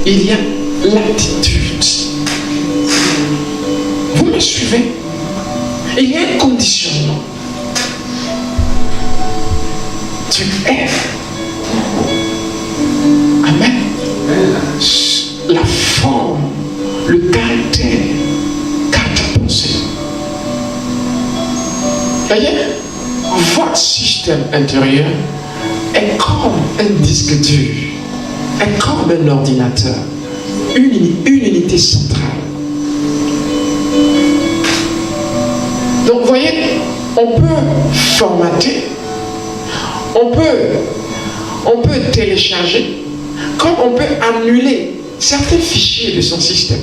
il y a l'attitude. Vous me suivez? Il y a un conditionnement. Tu es. Amen. La forme, le caractère, quatre pensées. Voyez, votre système intérieur est comme un disque dur, est comme un ordinateur, une unité centrale. Donc, vous voyez, on peut formater, on peut télécharger, comme on peut annuler certains fichiers de son système.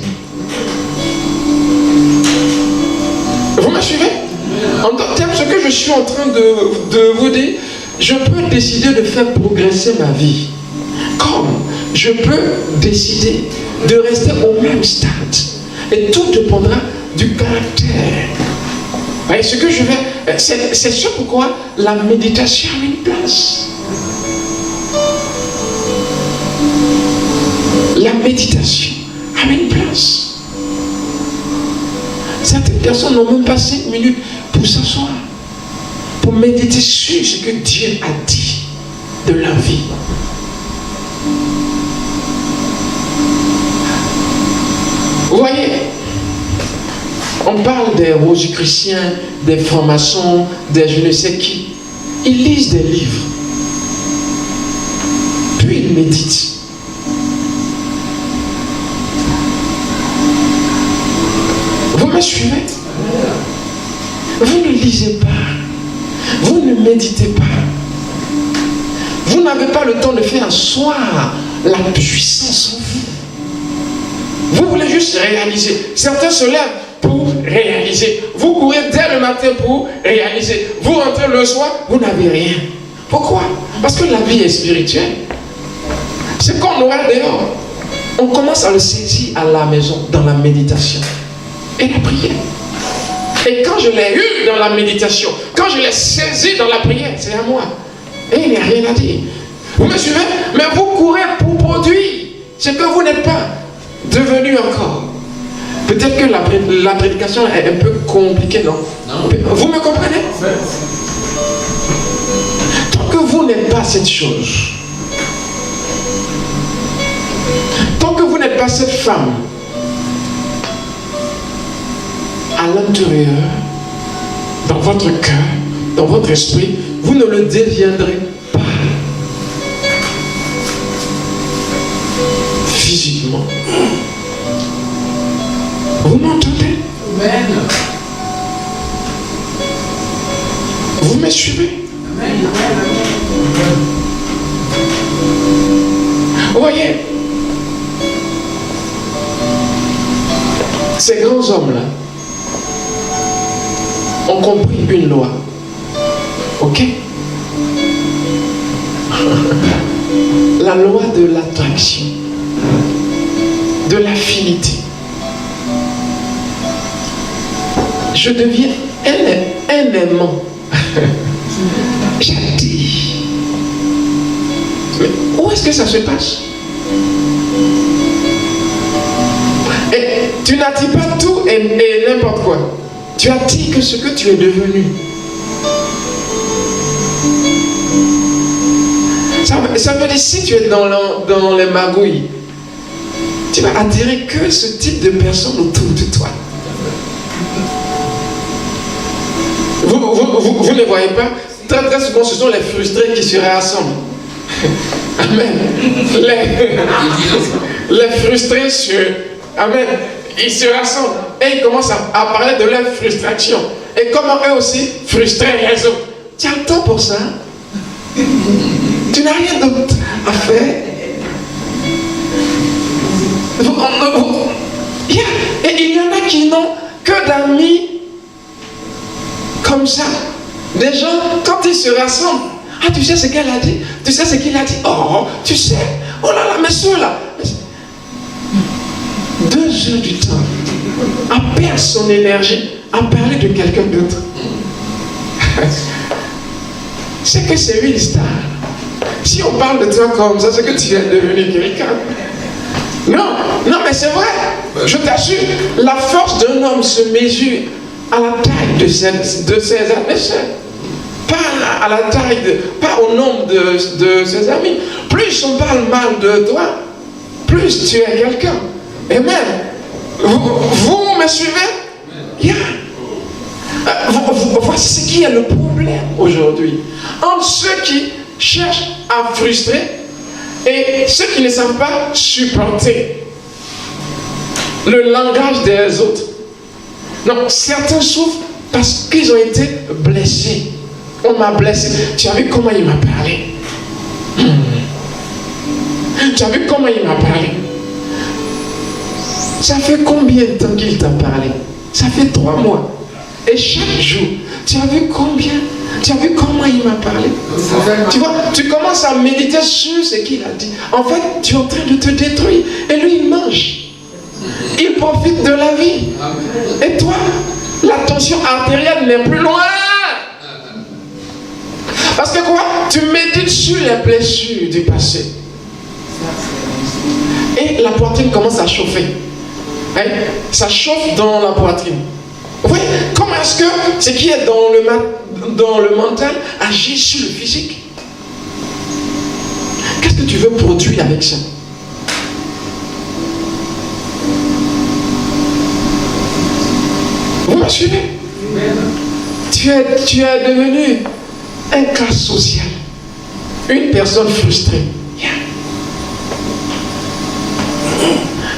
Vous me suivez? En d'autres termes, ce que je suis en train de vous dire, je peux décider de faire progresser ma vie. Comme je peux décider de rester au même stade. Et tout dépendra du caractère. Vous voyez, ce que je vais... C'est ce pourquoi la méditation a une place. La méditation a une place. Certaines personnes n'ont même pas 5 minutes pour s'asseoir, pour méditer sur ce que Dieu a dit de leur vie. Vous voyez, on parle des rosicruciens, des francs-maçons, des je ne sais qui. Ils lisent des livres, puis ils méditent. Vous me suivez? Vous ne lisez pas, vous ne méditez pas, vous n'avez pas le temps de faire asseoir la puissance en vous. Vous voulez juste réaliser. Certains se lèvent pour réaliser. Vous courez dès le matin pour réaliser. Vous rentrez le soir, vous n'avez rien. Pourquoi? Parce que la vie est spirituelle. C'est qu'on aura dehors. On commence à le saisir à la maison, dans la méditation et la prière. Et quand je l'ai eu dans la méditation, quand je l'ai saisi dans la prière, c'est à moi. Et il n'y a rien à dire. Vous me suivez? Mais vous courez pour produire ce que vous n'êtes pas devenu encore. Peut-être que la prédication est un peu compliquée, non? Vous me comprenez? Tant que vous n'êtes pas cette chose, tant que vous n'êtes pas cette femme, à l'intérieur, dans votre cœur, dans votre esprit, vous ne le deviendrez pas. Physiquement. Vous m'entendez? Amen. Vous me suivez? Amen. Vous voyez, ces grands hommes-là ont compris une loi. Ok? La loi de l'attraction, de l'affinité. Je deviens un aimant. J'attire. Mais où est-ce que ça se passe? Et tu n'attires pas tout et n'importe quoi. Tu attires que ce que tu es devenu. Ça veut dire si tu es dans les magouilles, tu vas attirer que ce type de personnes autour de toi. Vous ne voyez pas? Très très souvent, ce sont les frustrés qui se rassemblent. Amen. Les frustrés Amen. Ils se rassemblent et ils commencent à parler de leur frustration. Et comment eux aussi frustrés les autres. Tu as le temps pour ça? Tu n'as rien d'autre à faire? Et il y en a qui n'ont que d'amis comme ça. Des gens, quand ils se rassemblent, ah, tu sais ce qu'elle a dit? Tu sais ce qu'il a dit? Oh, tu sais? Oh là là, mais ceux-là. 2 heures du temps à perdre son énergie à parler de quelqu'un d'autre. C'est que c'est une star. Si on parle de toi comme ça, c'est que tu es devenu quelqu'un. Non, non, mais c'est vrai. Je t'assure, la force d'un homme se mesure à la taille de ses adversaires. Pas à la taille, pas au nombre de ses amis. Plus on parle mal de toi, plus tu es quelqu'un. Amen. Vous me suivez? Yeah. Voici ce qui est le problème aujourd'hui. Entre ceux qui cherchent à frustrer et ceux qui ne savent pas supporter le langage des autres. Non, certains souffrent parce qu'ils ont été blessés. On m'a blessé. Tu as vu comment il m'a parlé? Tu as vu comment il m'a parlé? Ça fait combien de temps qu'il t'a parlé? Ça fait 3 mois. Et chaque jour, tu as vu combien? Tu as vu comment il m'a parlé? Tu vois, tu commences à méditer sur ce qu'il a dit. En fait, tu es en train de te détruire. Et lui, il mange. Il profite de la vie. Et toi, la tension artérielle n'est plus loin. Parce que quoi? Tu médites sur les blessures du passé. Et la poitrine commence à chauffer. Hein? Ça chauffe dans la poitrine. Oui, comment est-ce que ce qui est dans le mental agit sur le physique? Qu'est-ce que tu veux produire avec ça? Vous me suivez? Tu es devenu un cas social. Une personne frustrée. Yeah.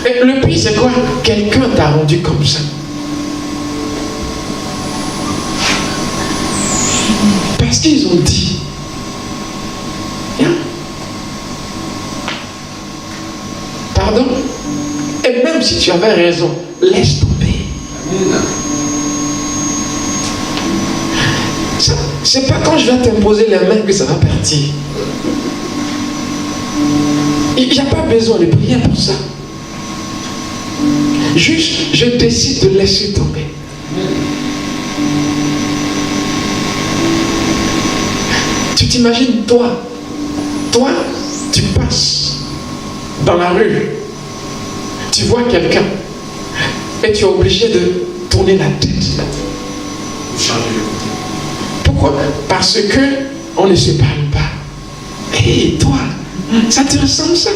Et le pire, c'est quoi? Quelqu'un t'a rendu comme ça. Parce qu'ils ont dit. Yeah. Pardon? Et même si tu avais raison, laisse tomber. C'est pas quand je vais t'imposer les mains que ça va partir. Il n'y a pas besoin de prier pour ça. Juste, je décide de laisser tomber. Tu t'imagines, toi, tu passes dans la rue, tu vois quelqu'un et tu es obligé de tourner la tête. Pourquoi? Parce que on ne se parle pas. Et toi, ça te ressemble ça?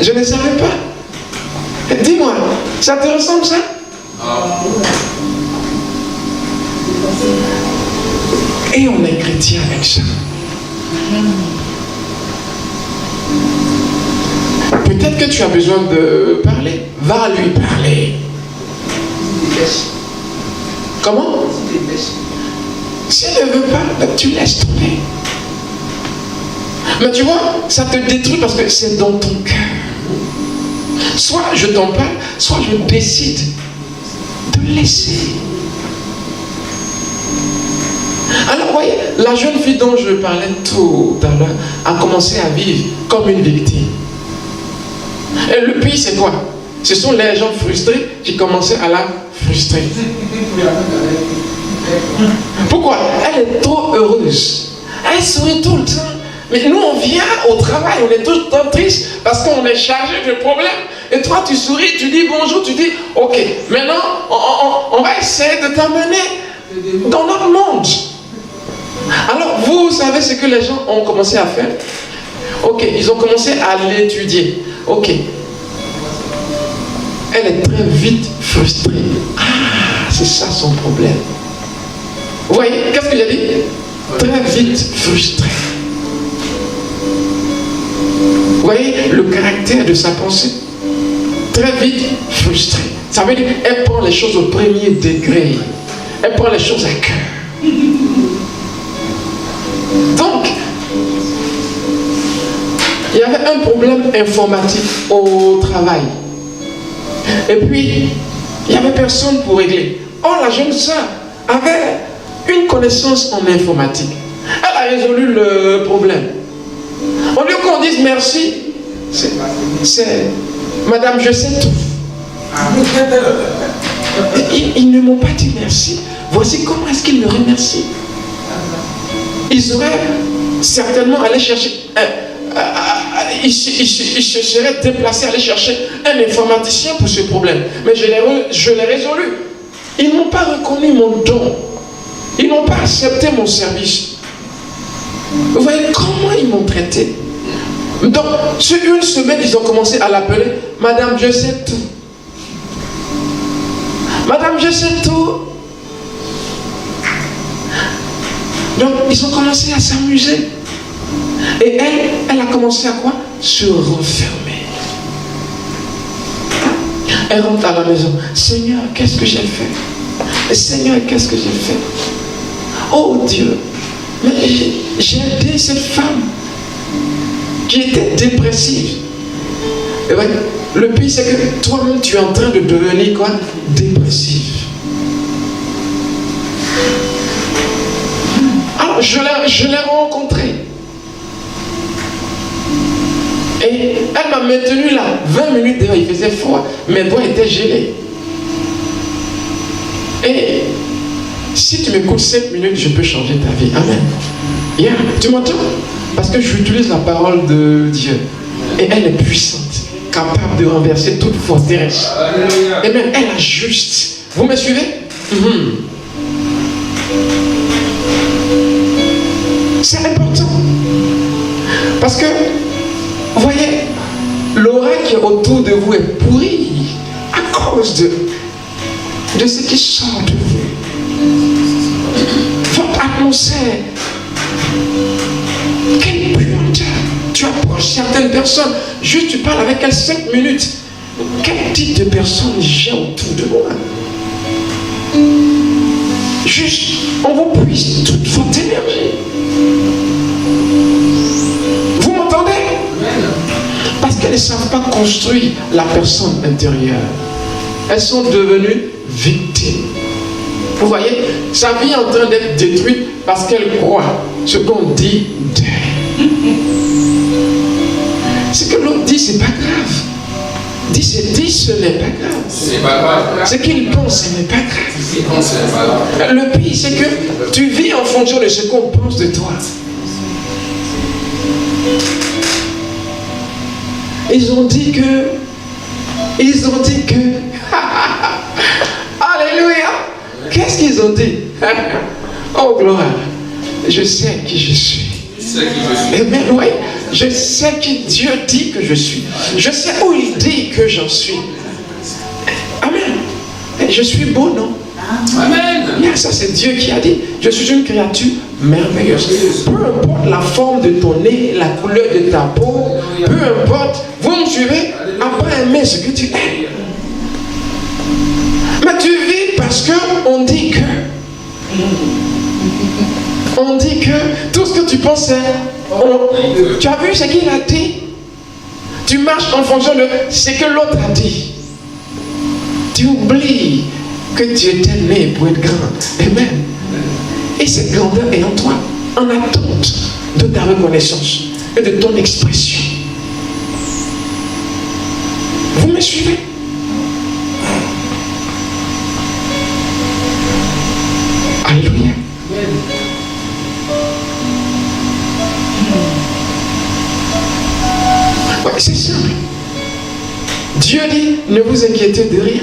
Je ne savais pas. Dis-moi, ça te ressemble ça? Et on est chrétien avec ça. Peut-être que tu as besoin de parler. Va lui parler. Comment? S'il ne veut pas, tu laisses tomber. Mais tu vois, ça te détruit parce que c'est dans ton cœur. Soit je t'en parle, soit je décide de laisser. Alors, vous voyez, la jeune fille dont je parlais tout à l'heure a commencé à vivre comme une victime. Et le pire, c'est quoi? Ce sont les gens frustrés qui commençaient à la frustrer. Pourquoi? Elle est trop heureuse. Elle sourit tout le temps. Mais nous, on vient au travail, on est tout le temps triste parce qu'on est chargé de problèmes. Et toi, tu souris, tu dis bonjour, tu dis ok, maintenant, on va essayer de t'amener dans notre monde. Alors, vous savez ce que les gens ont commencé à faire? Ok, ils ont commencé à l'étudier. Ok. Elle est très vite frustrée. Ah, c'est ça son problème. Vous voyez, qu'est-ce qu'il a dit? Très vite frustrée. Vous voyez le caractère de sa pensée? Très vite frustrée. Ça veut dire qu'elle prend les choses au premier degré. Elle prend les choses à cœur. Donc, il y avait un problème informatique au travail. Et puis, il n'y avait personne pour régler. Or, la jeune sœur avait une connaissance en informatique. Elle a résolu le problème. Au lieu qu'on dise merci, c'est Madame, je sais tout. Ils ne m'ont pas dit merci. Voici comment est-ce qu'ils me remercient. Ils auraient certainement allé chercher. il se serait déplacé, aller chercher un informaticien pour ce problème. Mais je l'ai résolu. Ils n'ont pas reconnu mon don. Ils n'ont pas accepté mon service. Vous voyez comment ils m'ont traité. Donc, sur une semaine, ils ont commencé à l'appeler Madame, je sais tout. Madame, je sais tout. Donc, ils ont commencé à s'amuser. Et elle a commencé à quoi? Se renfermer. Elle rentre à la maison. Seigneur, qu'est-ce que j'ai fait? Seigneur, qu'est-ce que j'ai fait? Oh Dieu, mais j'ai aidé cette femme qui était dépressive. Et bien, le pire, c'est que toi-même, tu es en train de devenir quoi? Dépressif. Alors, je l'ai rencontrée. Et elle m'a maintenu là, 20 minutes dehors, il faisait froid, mes doigts étaient gelés. Et si tu m'écoutes 5 minutes, je peux changer ta vie. Amen. Yeah. Tu m'entends? Parce que j'utilise la parole de Dieu. Et elle est puissante, capable de renverser toute forteresse. Et même elle a juste. Vous me suivez? C'est important. Parce que, vous voyez, l'aura qui est autour de vous est pourrie à cause de ce qui sort de vous. Votre atmosphère. Quelle puanteur. Tu approches certaines personnes, juste tu parles avec elles 5 minutes. Quel type de personne j'ai autour de moi? Juste, on vous puise toute votre énergie. Vous m'entendez? Parce qu'elles ne savent pas construire la personne intérieure. Elles sont devenues victimes. Vous voyez, sa vie est en train d'être détruite parce qu'elle croit ce qu'on dit d'elle. Ce que l'autre dit, c'est pas grave. Dit, ce n'est pas grave. C'est pas grave. Ce qu'il pense, ce n'est pas grave. Le pire, c'est que tu vis en fonction de ce qu'on pense de toi. Ils ont dit que. Alléluia. Qu'est-ce qu'ils ont dit? Oh gloire. Je sais qui je suis. Amen, oui. Je sais qui Dieu dit que je suis. Je sais où il dit que j'en suis. Amen. Je suis beau, non? Amen. Yeah, ça c'est Dieu qui a dit. Je suis une créature merveilleuse. Peu importe la forme de ton nez, la couleur de ta peau, peu importe. Vous me suivez? Après aimer ce que tu es. Mais tu vis parce qu'on dit que. On dit que tout ce que tu pensais, tu as vu ce qu'il a dit? Tu marches en fonction de ce que l'autre a dit. Tu oublies que tu étais né pour être grand. Amen. Et cette grandeur est en toi, en attente de ta reconnaissance et de ton expression. Vous me suivez? Alléluia. Ouais, c'est simple. Dieu dit, ne vous inquiétez de rien.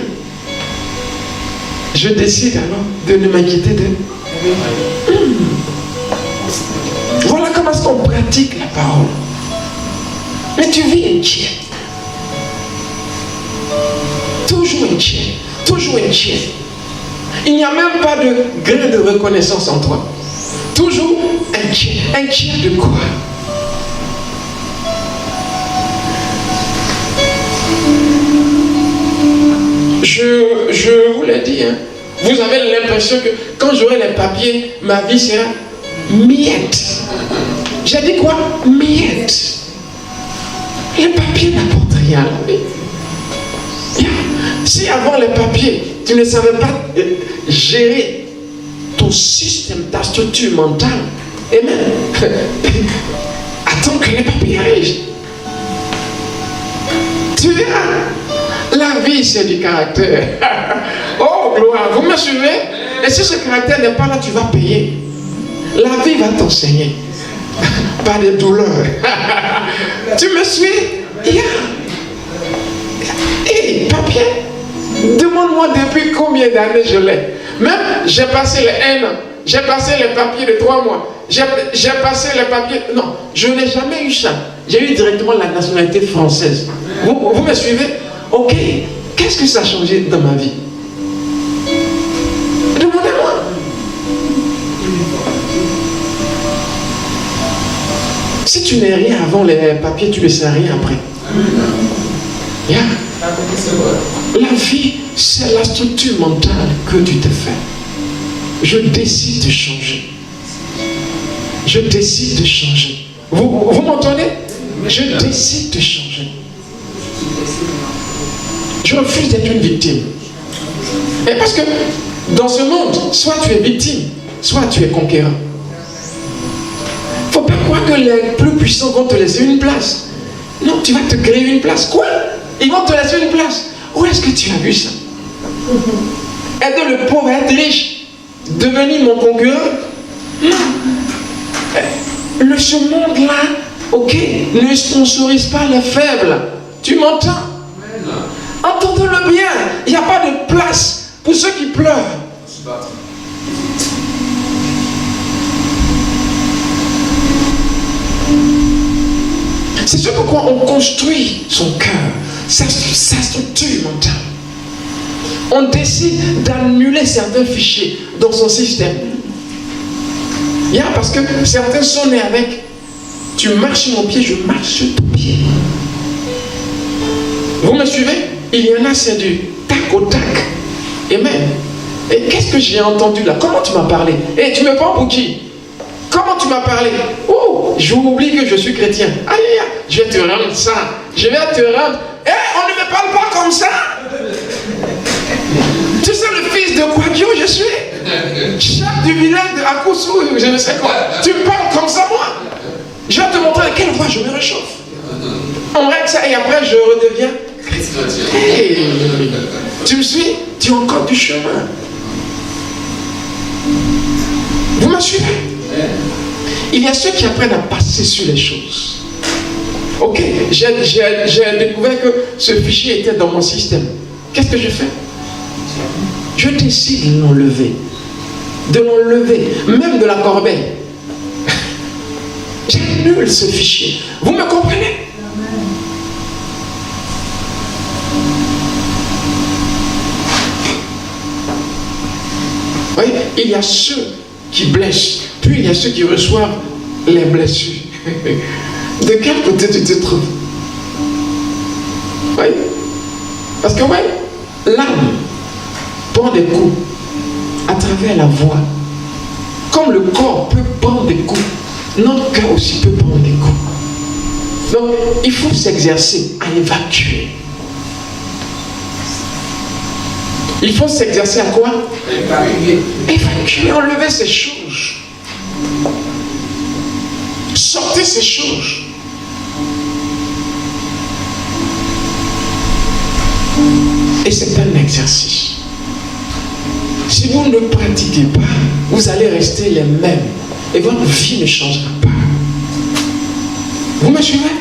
Je décide alors de ne m'inquiéter de rien. Voilà comment est-ce qu'on pratique la parole. Mais tu vis inquiet. Toujours inquiet. Toujours inquiet. Il n'y a même pas de grain de reconnaissance en toi. Toujours inquiet. Inquiet de quoi? Je vous l'ai dit, hein, vous avez l'impression que quand j'aurai les papiers, ma vie sera miette. J'ai dit quoi? Miette. Les papiers n'apportent rien à la vie. Si avant les papiers, tu ne savais pas gérer ton système, ta structure mentale, et même, attends que les papiers arrivent. Tu verras. La vie, c'est du caractère. Oh, gloire, vous me suivez? Et si ce caractère n'est pas là, tu vas payer. La vie va t'enseigner. pas de douleur. Tu me suis? Et papier, demande-moi depuis combien d'années je l'ai. Même, j'ai passé les 1 an, j'ai passé les papiers de 3 mois, j'ai passé les papiers... Non, je n'ai jamais eu ça. J'ai eu directement la nationalité française. Vous me suivez? Ok, qu'est-ce que ça a changé dans ma vie? Demandez-moi. Si tu n'es rien avant les papiers, tu ne sais rien après. Yeah. La vie, c'est la structure mentale que tu te fais. Je décide de changer. Je décide de changer. Vous m'entendez? Je décide de changer. Je refuse d'être une victime. Et parce que dans ce monde, soit tu es victime, soit tu es conquérant. Il ne faut pas croire que les plus puissants vont te laisser une place. Non, tu vas te créer une place. Quoi? Ils vont te laisser une place. Où est-ce que tu as vu ça? Aider le pauvre à être riche, devenir mon concurrent? Non. Ce monde-là, ok, ne sponsorise pas les faibles. Tu m'entends? Entendons-le bien. Il n'y a pas de place pour ceux qui pleurent. C'est ce pourquoi on construit son cœur, sa structure mentale. On décide d'annuler certains fichiers dans son système. Parce que certains sont nés avec. Tu marches sur mon pied, je marche sur ton pied. Vous me suivez? Il y en a, c'est du tac au tac. Amen. Et qu'est-ce que j'ai entendu là? Comment tu m'as parlé? Et tu me prends pour qui? Comment tu m'as parlé? Oh, j'oublie que je suis chrétien. Aïe, je vais te rendre ça. Je vais te rendre. On ne me parle pas comme ça. Tu sais le fils de Quadio, je suis. Chef du village de Akoussou, je ne sais quoi. Tu me parles comme ça, moi. Je vais te montrer à quelle voie je me réchauffe. On règle ça et après je redeviens chrétien. Hey, tu me suis? Tu as encore du chemin. Vous me suivez? Il y a ceux qui apprennent à passer sur les choses. Ok, j'ai découvert que ce fichier était dans mon système. Qu'est-ce que je fais? Je décide de l'enlever. De l'enlever, même de la corbeille. J'annule ce fichier. Vous me comprenez? Oui, il y a ceux qui blessent, puis il y a ceux qui reçoivent les blessures. De quel côté tu te trouves? Oui. Parce que, l'âme prend des coups à travers la voix. Comme le corps peut prendre des coups, notre cœur aussi peut prendre des coups. Donc, il faut s'exercer à évacuer. Il faut s'exercer à quoi? Évacuer, enlever ces choses. Sortez ces choses. Et c'est un exercice. Si vous ne pratiquez pas, vous allez rester les mêmes. Et votre vie ne changera pas. Vous me suivez?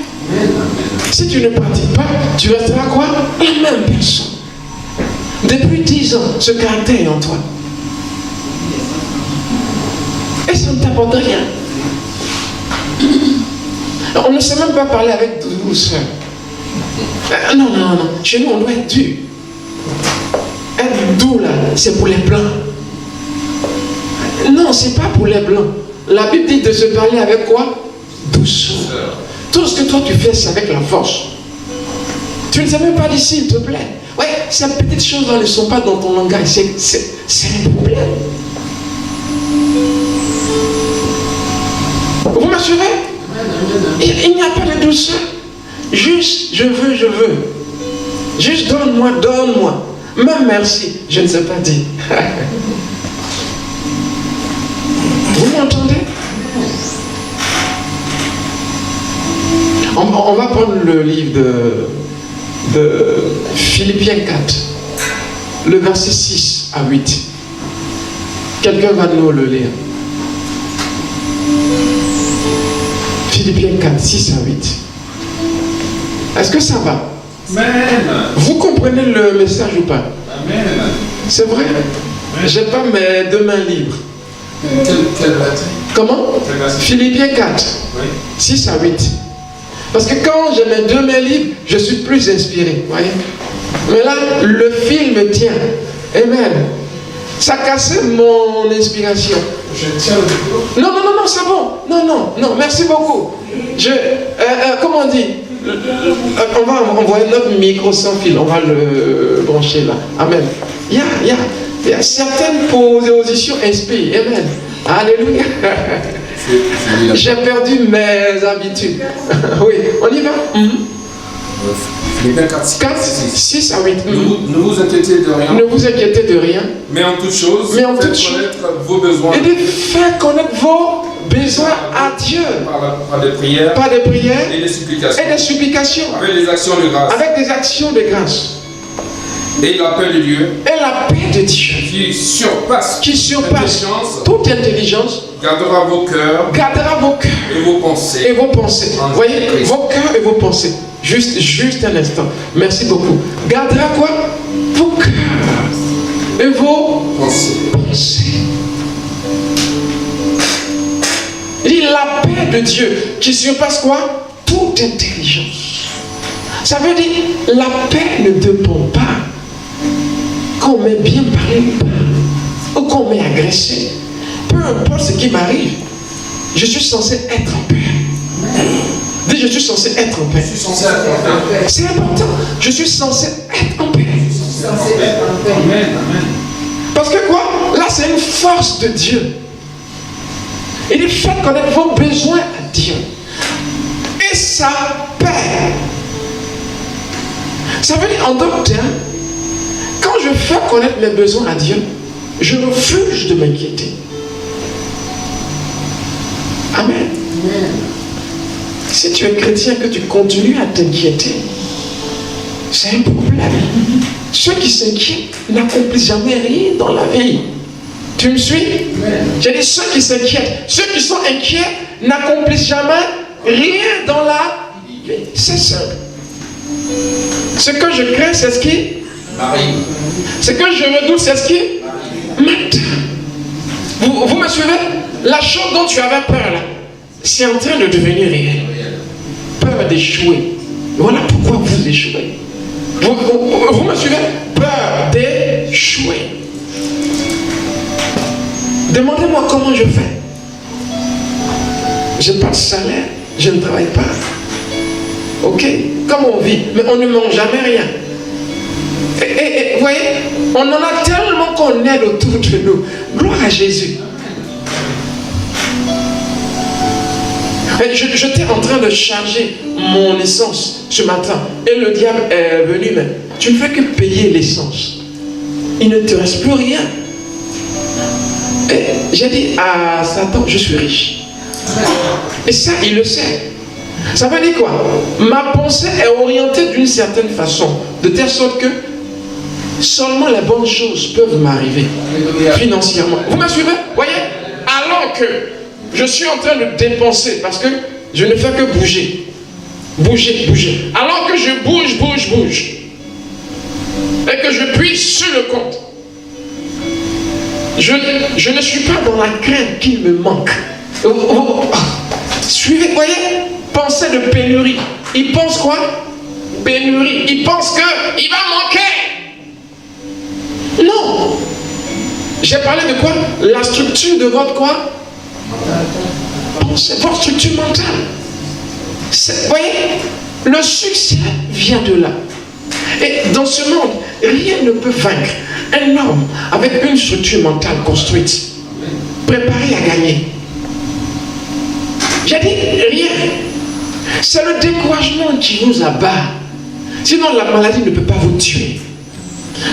Si tu ne pratiques pas, tu resteras quoi? La même personne. Depuis 10 ans, ce caractère est en toi. Et ça ne t'apporte rien. On ne sait même pas parler avec douceur. Non. Chez nous, on doit être dur. Être doux, là, c'est pour les blancs. Non, c'est pas pour les blancs. La Bible dit de se parler avec quoi? Douceur. Tout ce que toi tu fais, c'est avec la force. Tu ne sais même pas dire s'il te plaît. Ouais, ces petites choses-là ne sont pas dans ton langage. C'est un problème. Vous me suivez? Il n'y a pas de douceur. Juste, je veux. Juste donne-moi. Même merci, je ne sais pas dire. Vous m'entendez? On va prendre le livre de Philippiens 4, le verset 6 à 8. Quelqu'un va nous le lire. Philippiens 4, 6 à 8. Est-ce que ça va? Amen. Vous comprenez le message ou pas? Amen. C'est vrai? J'ai pas mes deux mains libres. Quel verset? Comment? Quel verset? Philippiens 4, Oui. 6 à 8. Parce que quand j'ai mes deux mains libres, je suis plus inspiré. Voyez? Mais là, le fil me tient. Amen. Ça a cassé mon inspiration. Je tiens le micro. Non, non, non, non, c'est bon. Non, non, non, merci beaucoup. Comment on dit? On va envoyer notre micro sans fil. On va le brancher là. Amen. Il y a certaines positions inspirent. Amen. Alléluia. J'ai perdu mes habitudes. Oui, on y va. Philippiens 4, 4, 6 à 8. Ne vous inquiétez de rien, Ne vous inquiétez de rien. mais en toute chose, Mais en faites toute chose. connaître vos besoins Et de faire connaître vos besoins à Dieu. par des prières Par des prières et des supplications, et des supplications. avec des actions de grâce. Avec des actions de grâce. Et la paix de Dieu, Et la paix de Dieu, qui surpasse qui surpasse l'intelligence, toute intelligence, gardera vos cœurs gardera vos cœurs et vos pensées. et vos pensées. En Voyez, Christ. vos cœurs et vos pensées. Juste un instant. Merci beaucoup. Gardera quoi? Vos cœurs et vos Pensées. pensées. Il dit la paix de Dieu qui surpasse quoi? Toute intelligence. Ça veut dire la paix ne dépend pas qu'on m'ait bien parlé ou pas, ou qu'on m'ait agressé. Peu importe ce qui m'arrive, je suis censé être en paix. Dis, je suis censé être en paix. Je suis censé être en paix. C'est important. Je suis censé être en paix. Amen. Amen. Parce que quoi? Là, c'est une force de Dieu. Il dit, faites connaître vos besoins à Dieu. Et sa paix. Ça veut dire, en d'autres termes, quand je fais connaître mes besoins à Dieu, je refuse de m'inquiéter. Amen. Si tu es chrétien, que tu continues à t'inquiéter, c'est un problème. Ceux qui s'inquiètent n'accomplissent jamais rien dans la vie. Tu me suis? J'ai dit ceux qui s'inquiètent, ceux qui sont inquiets n'accomplissent jamais rien dans la vie. C'est simple. Ce que je crains, c'est ce qui Marie. Ce que je redoute, c'est ce qui m'atteint. Vous me suivez? La chose dont tu avais peur là, c'est en train de devenir réel. Peur d'échouer. Voilà pourquoi vous échouez. Vous me suivez? Peur d'échouer. Demandez-moi comment je fais. Je n'ai pas de salaire, je ne travaille pas. Ok? Comment on vit? Mais on ne mange jamais rien. Et vous voyez, on en a tellement qu'on aide autour de nous. Gloire à Jésus. J'étais en train de charger mon essence ce matin. Et le diable est venu, mais tu ne fais que payer l'essence. Il ne te reste plus rien. Et j'ai dit à Satan, je suis riche. Et ça, il le sait. Ça veut dire quoi? Ma pensée est orientée d'une certaine façon, de telle sorte que seulement les bonnes choses peuvent m'arriver financièrement. Vous me suivez? Voyez? Alors que je suis en train de dépenser parce que je ne fais que bouger. Bouger. Alors que je bouge. Et que je puise sur le compte. Je ne suis pas dans la crainte qu'il me manque. Suivez, voyez? Pensée de pénurie. Il pense quoi? Pénurie. Il pense qu'il va manquer. Non. J'ai parlé de quoi? La structure de votre quoi? Pensée, votre structure mentale. Vous voyez? Le succès vient de là. Et dans ce monde, rien ne peut vaincre un homme avec une structure mentale construite, préparé à gagner. J'ai dit rien. C'est le découragement qui vous abat. Sinon, la maladie ne peut pas vous tuer.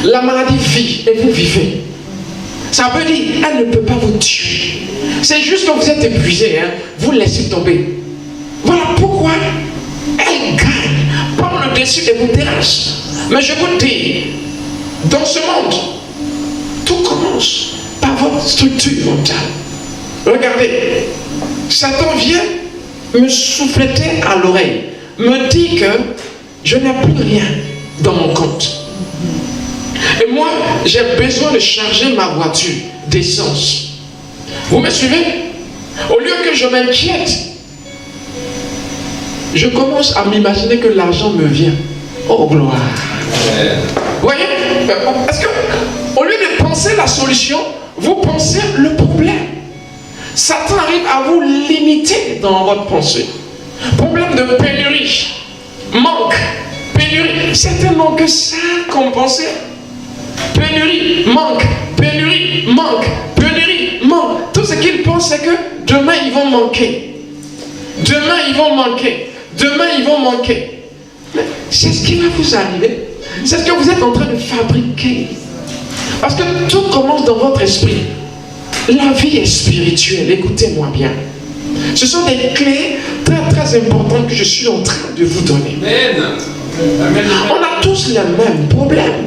La maladie vit et vous vivez. Ça veut dire elle ne peut pas vous tuer. C'est juste que vous êtes épuisé, hein? Vous laissez tomber. Voilà pourquoi elle gagne, prend le dessus et vous dérange. Mais je vous dis, dans ce monde, tout commence par votre structure mentale. Regardez, Satan vient me souffletait à l'oreille, me dit que je n'ai plus rien dans mon compte. Et moi, j'ai besoin de charger ma voiture d'essence. Vous me suivez? Au lieu que je m'inquiète, je commence à m'imaginer que l'argent me vient. Oh gloire! Vous voyez? Parce que au lieu de penser la solution, vous pensez le problème. Satan arrive à vous limiter dans votre pensée. Problème de pénurie, manque, pénurie. Certains n'ont que ça comme pensée. Pénurie, manque, pénurie, manque, pénurie, manque. Tout ce qu'ils pensent, c'est que demain ils vont manquer. Demain ils vont manquer. Demain ils vont manquer. Mais c'est ce qui va vous arriver. C'est ce que vous êtes en train de fabriquer. Parce que tout commence dans votre esprit. La vie est spirituelle, écoutez-moi bien. Ce sont des clés très très importantes que je suis en train de vous donner. Amen. On a tous les mêmes problèmes.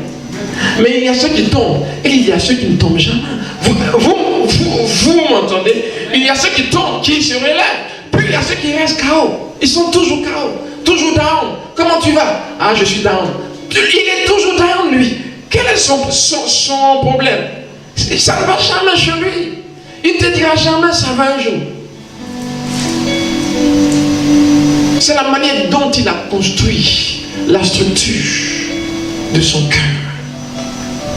Mais il y a ceux qui tombent et il y a ceux qui ne tombent jamais. Vous m'entendez? Il y a ceux qui tombent, qui se relèvent. Puis il y a ceux qui restent KO. Ils sont toujours KO, toujours down. Comment tu vas? Ah, je suis down. Il est toujours down, lui. Quel est son problème? Ça ne va jamais chez lui. Il ne te dira jamais ça va un jour. C'est la manière dont il a construit la structure de son cœur.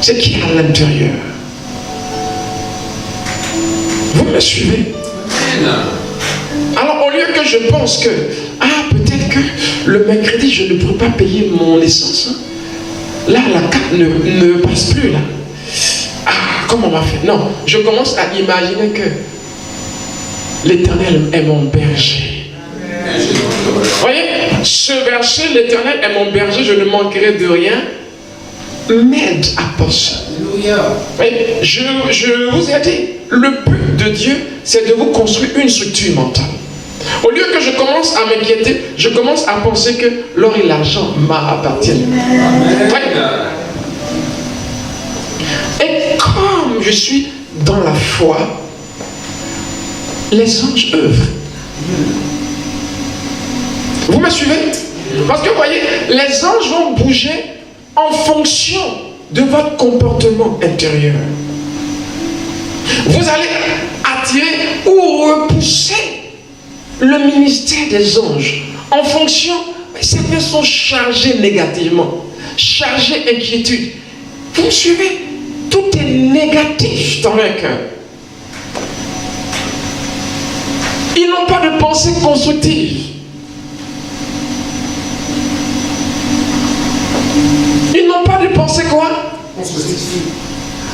C'est qui est à l'intérieur. Vous me suivez? Alors au lieu que je pense que peut-être que le mercredi je ne pourrais pas payer mon essence, hein. Là la carte ne passe plus là. Comment on va faire? Non, je commence à imaginer que l'Éternel est mon berger. Vous voyez, ce verset, l'Éternel est mon berger, je ne manquerai de rien, m'aide à penser. Je vous ai dit, le but de Dieu, c'est de vous construire une structure mentale. Au lieu que je commence à m'inquiéter, je commence à penser que l'or et l'argent m'appartiennent. Et comme je suis dans la foi, les anges œuvrent. Vous me suivez? Parce que vous voyez, les anges vont bouger en fonction de votre comportement intérieur. Vous allez attirer ou repousser le ministère des anges en fonction. Certains sont chargés négativement, chargés inquiétude. Vous me suivez? Tout est négatif dans leur cœur. Ils n'ont pas de pensée constructive. Ils n'ont pas de pensée quoi?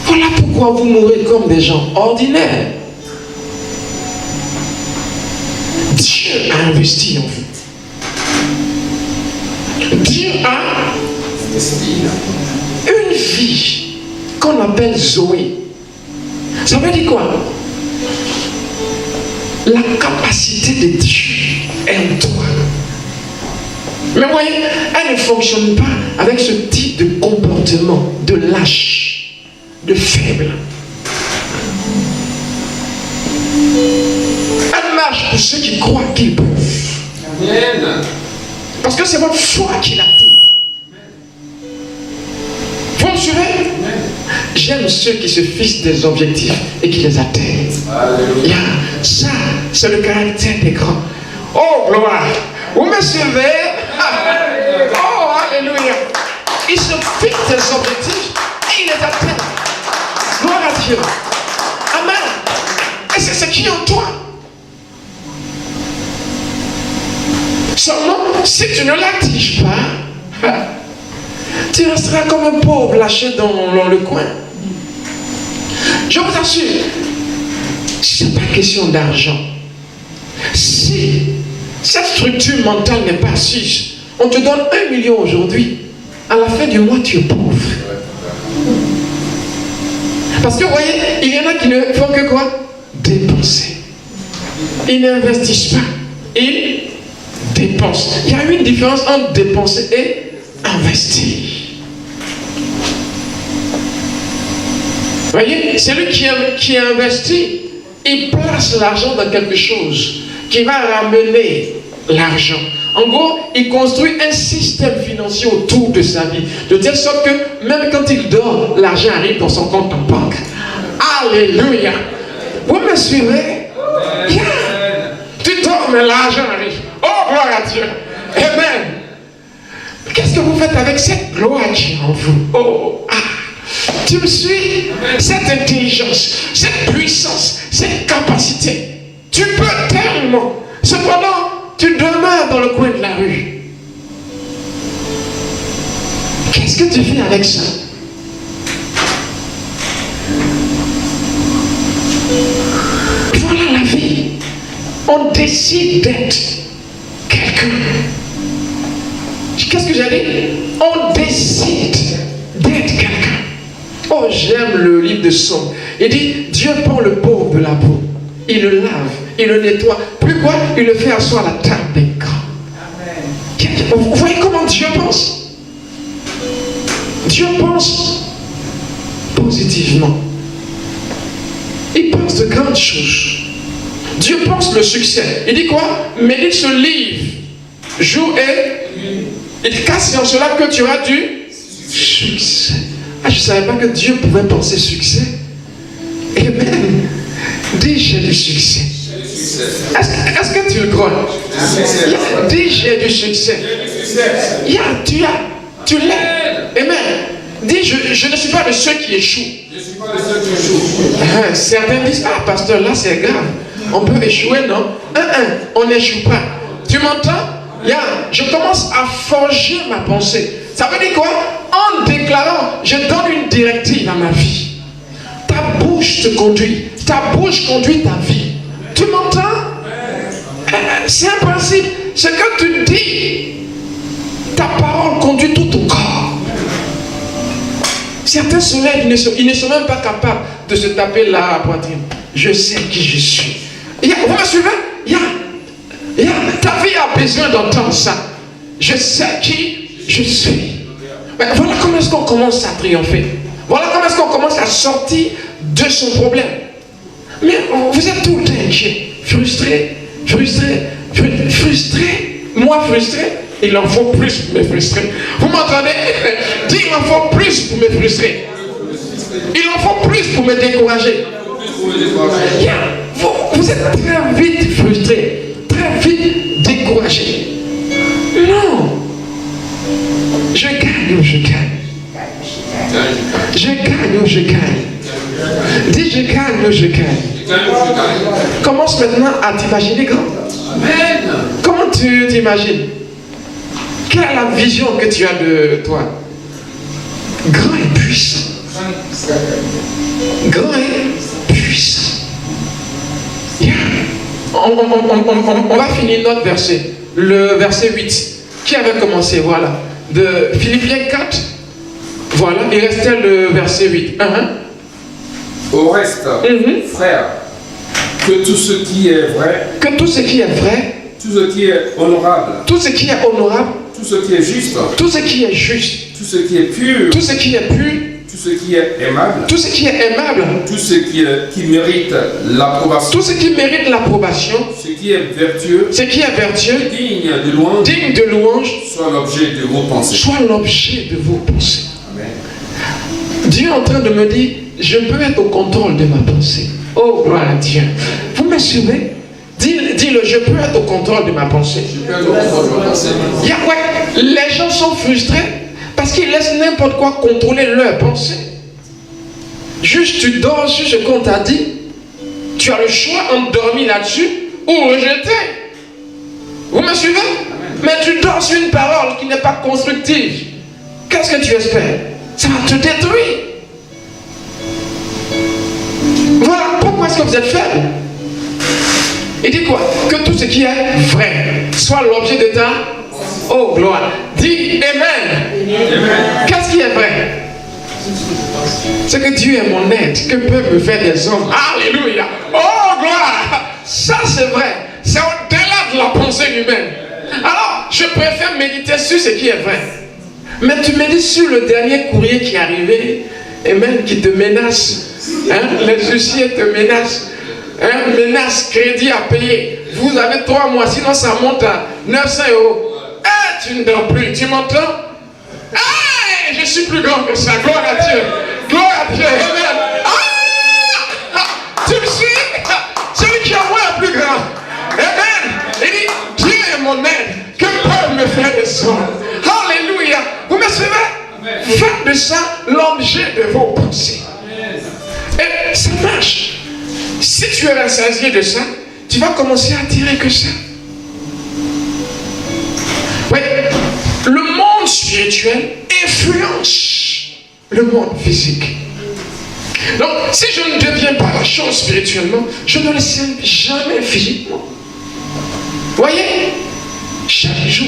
Voilà pourquoi vous mourrez comme des gens ordinaires. Dieu a investi en vous. Dieu a une vie qu'on appelle Zoé. Ça veut dire quoi? La capacité de Dieu est en toi. Mais vous voyez, elle ne fonctionne pas avec ce type de comportement de lâche, de faible. Elle marche pour ceux qui croient qu'ils peuvent. Amen. Parce que c'est votre foi qui l'active. Vous me suivez? J'aime ceux qui se fixent des objectifs et qui les atteignent. Alléluia. Ça, c'est le caractère des grands. Oh, gloire! Vous me suivez? Oh, alléluia! Ils se fixent des objectifs et ils les atteignent. Gloire à Dieu. Amen. Et c'est ce qui est en toi. Seulement, si tu ne l'actives pas, tu resteras comme un pauvre lâché dans le coin. Je vous assure, ce n'est pas question d'argent. Si cette structure mentale n'est pas assise, on te donne 1 million aujourd'hui, à la fin du mois, tu es pauvre. Parce que vous voyez, il y en a qui ne font que quoi? Dépenser. Ils n'investissent pas. Ils dépensent. Il y a une différence entre dépenser et investir. Vous voyez, celui qui investit, il place l'argent dans quelque chose qui va ramener l'argent. En gros, il construit un système financier autour de sa vie, de telle sorte que même quand il dort, l'argent arrive dans son compte en banque. Alléluia. Vous me suivez? Yeah. Tu dors, mais l'argent arrive. Oh, gloire à Dieu. Amen. Qu'est-ce que vous faites avec cette gloire qui est en vous? Oh, tu me suis? Cette intelligence, cette puissance, cette capacité. Tu peux tellement. Cependant, tu demeures dans le coin de la rue. Qu'est-ce que tu fais avec ça? Voilà la vie. On décide d'être quelqu'un. Qu'est-ce que j'ai dit? On décide d'être quelqu'un. Oh, j'aime le livre de Somme. Il dit, Dieu prend le pauvre de la boue. Il le lave, il le nettoie. Plus quoi? Il le fait asseoir à la table des grands. Vous voyez comment Dieu pense? Dieu pense positivement. Il pense de grandes choses. Dieu pense le succès. Il dit quoi? Médite ce livre, jour et il dit, car c'est en cela que tu auras du succès. Ah, je ne savais pas que Dieu pouvait penser succès. Amen. Dis, j'ai du succès. Est-ce que tu le crois? Dis, j'ai du succès. Tu l'es. Amen. Dis, je ne suis pas de ceux qui échouent. Certains disent, ah, pasteur, là c'est grave. On peut échouer, non? On n'échoue pas. Tu m'entends? Je commence à forger ma pensée. Ça veut dire quoi? En déclarant, je donne une directive à ma vie. Ta bouche te conduit. Ta bouche conduit ta vie. Tu m'entends? C'est un principe. Ce que tu dis, ta parole conduit tout ton corps. Certains se lèvent, ils ne sont même pas capables de se taper la poitrine. Je sais qui je suis. Vous me suivez? Ta vie a besoin d'entendre ça. Je sais qui je suis. Mais voilà comment est-ce qu'on commence à triompher. Voilà comment est-ce qu'on commence à sortir de son problème. Mais vous êtes tout le temps inquiet, frustré. Moi frustré, il en faut plus pour me frustrer. Vous m'entendez? Dis, il en faut plus pour me frustrer. Il en faut plus pour me décourager. Vous êtes très vite frustré, très vite découragé. Non. Je gagne ou je gagne. Je gagne ou je gagne. Dis, je gagne ou je gagne. Commence maintenant à t'imaginer grand. Amen. Comment tu t'imagines? Quelle est la vision que tu as de toi? Grand et puissant. Grand et puissant. On va finir notre verset. Le verset 8. Qui avait commencé? Voilà. De Philippiens 4. Voilà. Il restait le verset 8. Au reste, frères, que tout ce qui est vrai, tout ce qui est honorable, tout ce qui est juste, tout ce qui est pur, tout ce qui est aimable, tout ce qui mérite l'approbation, ce qui est vertueux, digne de louange, soit l'objet de vos pensées. Amen. Dieu est en train de me dire, je peux être au contrôle de ma pensée. Oh, gloire à Dieu. Vous me suivez? Dis-le, je peux être au contrôle de ma pensée. Les gens sont frustrés parce qu'ils laissent n'importe quoi contrôler leur pensée. Juste tu dors sur ce qu'on t'a dit. Tu as le choix entre dormir là-dessus ou rejeter. Vous me suivez? Mais tu dors sur une parole qui n'est pas constructive. Qu'est-ce que tu espères? Ça va te détruire. Voilà pourquoi est-ce que vous êtes faible. Il dit quoi? Que tout ce qui est vrai soit l'objet de ta gloire. Dis Amen. Qu'est-ce qui est vrai? C'est que Dieu est mon aide. Que peuvent me faire des hommes? Alléluia. Oh gloire. Ça c'est vrai. C'est au-delà de la pensée humaine. Alors je préfère méditer sur ce qui est vrai. Mais tu médites sur le dernier courrier qui est arrivé et même qui te menace. Les huissiers te menacent. Menace, crédit à payer. vous avez 3 mois, sinon ça monte à 900 euros. Tu ne dors plus, tu m'entends? Je suis plus grand que ça, gloire à Dieu. Gloire à Dieu, amen. Tu me suis? Celui qui a moi est plus grand. Amen. Il dit, Dieu est mon aide. Que peuvent me faire descendre? Alléluia. Vous me suivez? Faites de ça l'objet de vos pensées. Et ça marche. Si tu es rassasié de ça, tu vas commencer à attirer que ça. Oui, le monde spirituel influence le monde physique. Donc, si je ne deviens pas la chose spirituellement, je ne le sais jamais physiquement. Voyez, chaque jour,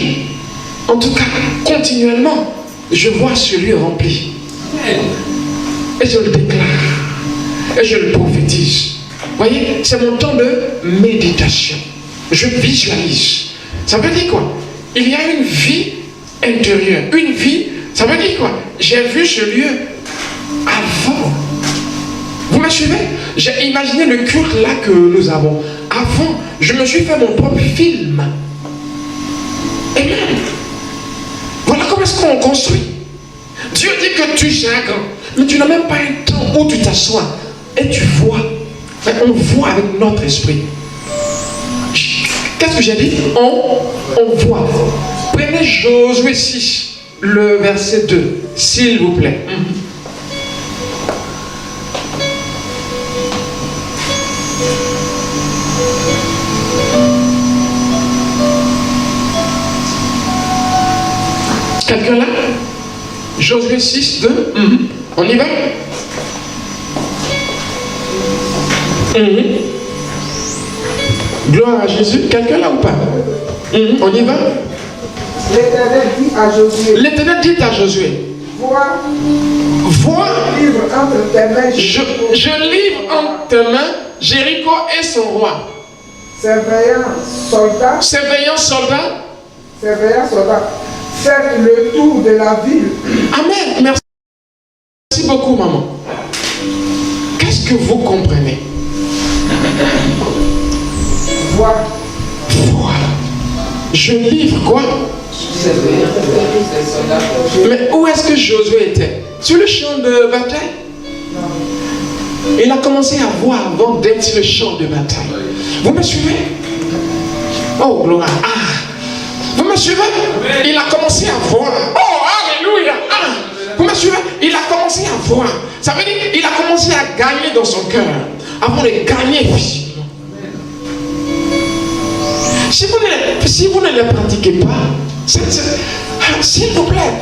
en tout cas continuellement, je vois ce lieu rempli. Et je le déclare. Et je le prophétise. Voyez, c'est mon temps de méditation. Je visualise. Ça veut dire quoi? Il y a une vie intérieure. Une vie, ça veut dire quoi? J'ai vu ce lieu avant. Vous me suivez? J'ai imaginé le culte là que nous avons. Avant, je me suis fait mon propre film. Amen. Voilà comment est-ce qu'on construit. Dieu dit que tu seras grand, mais tu n'as même pas un temps où tu t'assois et tu vois. Enfin, on voit avec notre esprit. Qu'est-ce que j'ai dit? On voit. Prenez Josué 6, le verset 2, s'il vous plaît. Quelqu'un là? Josué 6, 2. On y va? Gloire à Jésus. Quelqu'un là ou pas? On y va? L'Éternel dit à Josué. L'Éternel dit à Josué. Vois. Livre entre tes mains. Je livre entre tes mains Jéricho et son roi. Ses veillants soldats. Faites le tour de la ville. Amen. Merci beaucoup, maman. Qu'est-ce que vous comprenez? Voilà. Je livre quoi? Mais où est-ce que Josué était? Sur le champ de bataille? Il a commencé à voir avant d'être sur le champ de bataille. Vous me suivez? Oh, gloire. Vous me suivez? Il a commencé à voir. Oh, alléluia. Vous me suivez? Il a commencé à voir. Ça veut dire qu'il a commencé à gagner dans son cœur avant de gagner physiquement. Si vous ne le pratiquez pas, s'il vous plaît,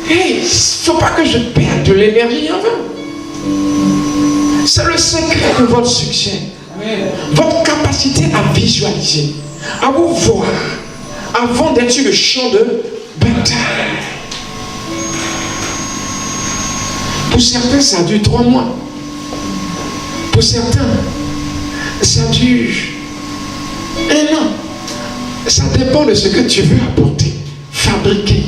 il ne faut pas que je perde de l'énergie en vain. C'est le secret de votre succès. Votre capacité à visualiser, à vous voir avant d'être sur le champ de bataille. Pour certains, ça dure 3 mois. Pour certains, ça dure 1 an. Ça dépend de ce que tu veux apporter, fabriquer.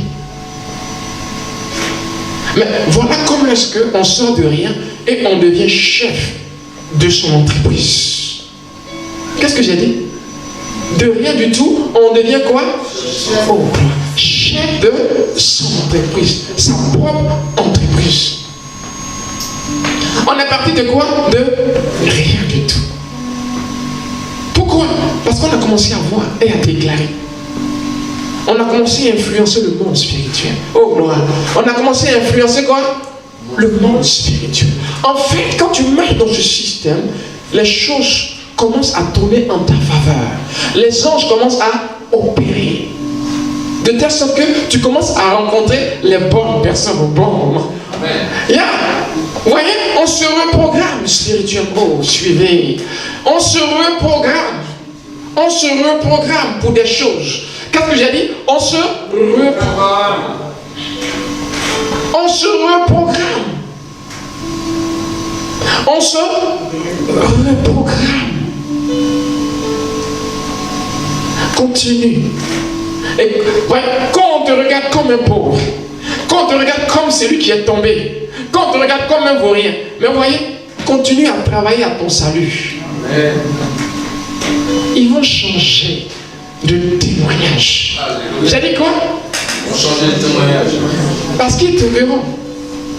Mais voilà comment est-ce qu'on sort de rien et on devient chef de son entreprise. Qu'est-ce que j'ai dit? De rien du tout, on devient quoi? Chef de son entreprise, sa propre entreprise. On est parti de quoi? De rien du tout. Pourquoi? Parce qu'on a commencé à voir et à déclarer. On a commencé à influencer le monde spirituel. Oh gloire. On a commencé à influencer quoi? Le monde spirituel. En fait, quand tu marches dans ce système, les choses commencent à tourner en ta faveur. Les anges commencent à opérer. De telle sorte que tu commences à rencontrer les bonnes personnes au bon moment. Vous voyez, on se reprogramme spirituellement. Oh, suivez. On se reprogramme. On se reprogramme pour des choses. Qu'est-ce que j'ai dit? On se reprogramme. On se reprogramme. On se reprogramme. Continue. Et ouais, quand on te regarde comme un pauvre, quand on te regarde comme celui qui est tombé, quand on te regarde comme un vaurien, mais vous voyez, continue à travailler à ton salut. Amen. ils vont changer de témoignage. Vous avez dit quoi? Ils vont changer de témoignage. Parce qu'ils te verront.